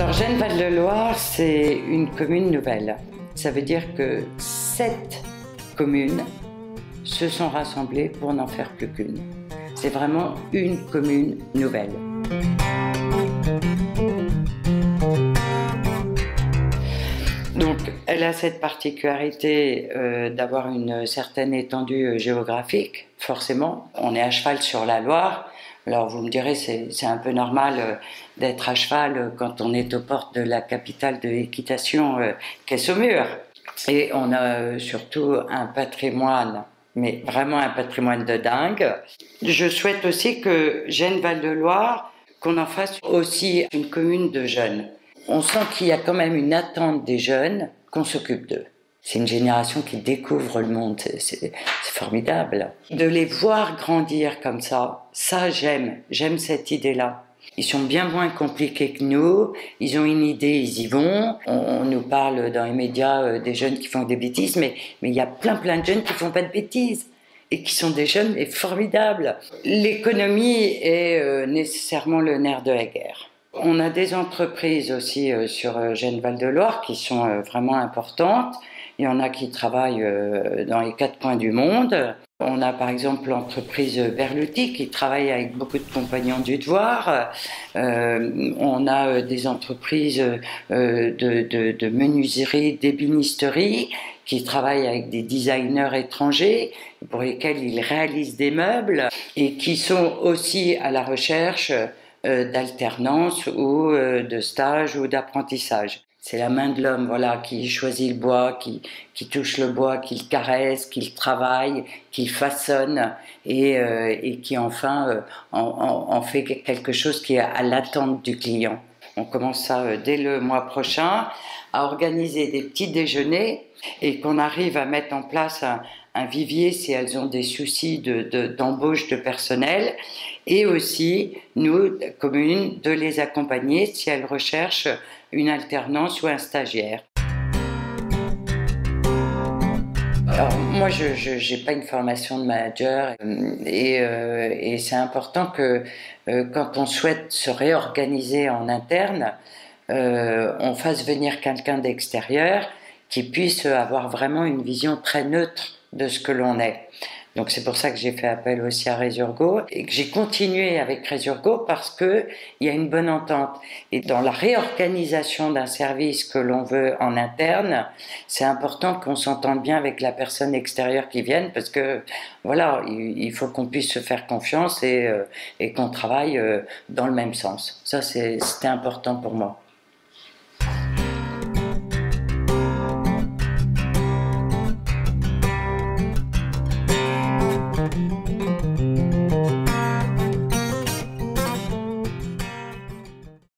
Alors, Gênes-Val-de-Loire, c'est une commune nouvelle. Ça veut dire que 7 communes se sont rassemblées pour n'en faire plus qu'une. C'est vraiment une commune nouvelle. Donc, elle a cette particularité d'avoir une certaine étendue géographique, forcément. On est à cheval sur la Loire. Alors vous me direz, c'est un peu normal d'être à cheval quand on est aux portes de la capitale de l'équitation qu'est Saumur. Et on a surtout un patrimoine, mais vraiment un patrimoine de dingue. Je souhaite aussi que Gênes-Val-de-Loire, qu'on en fasse aussi une commune de jeunes. On sent qu'il y a quand même une attente des jeunes qu'on s'occupe d'eux. C'est une génération qui découvre le monde, c'est formidable. De les voir grandir comme ça j'aime cette idée-là. Ils sont bien moins compliqués que nous, ils ont une idée, ils y vont. On nous parle dans les médias des jeunes qui font des bêtises, mais il y a plein de jeunes qui font pas de bêtises et qui sont des jeunes et formidables. L'économie est nécessairement le nerf de la guerre. On a des entreprises aussi sur Gênes-Val-de-Loire qui sont vraiment importantes. Il y en a qui travaillent dans les 4 coins du monde. On a par exemple l'entreprise Berluti qui travaille avec beaucoup de compagnons du devoir. On a des entreprises de menuiserie, d'ébénisterie qui travaillent avec des designers étrangers pour lesquels ils réalisent des meubles et qui sont aussi à la recherche d'alternance ou de stage ou d'apprentissage. C'est la main de l'homme, voilà, qui choisit le bois, qui touche le bois, qui le caresse, qui le travaille, qui le façonne et qui enfin en fait quelque chose qui est à l'attente du client. On commence ça dès le mois prochain, à organiser des petits déjeuners et qu'on arrive à mettre en place un vivier si elles ont des soucis d'embauche de personnel et aussi, nous, communes, de les accompagner si elles recherchent une alternance ou un stagiaire. Alors moi, je n'ai pas une formation de manager et c'est important que quand on souhaite se réorganiser en interne, on fasse venir quelqu'un d'extérieur qui puisse avoir vraiment une vision très neutre de ce que l'on est. Donc c'est pour ça que j'ai fait appel aussi à Resurgo et que j'ai continué avec Resurgo parce qu'il y a une bonne entente. Et dans la réorganisation d'un service que l'on veut en interne, c'est important qu'on s'entende bien avec la personne extérieure qui vienne parce que voilà, il faut qu'on puisse se faire confiance et qu'on travaille dans le même sens. Ça, c'était important pour moi.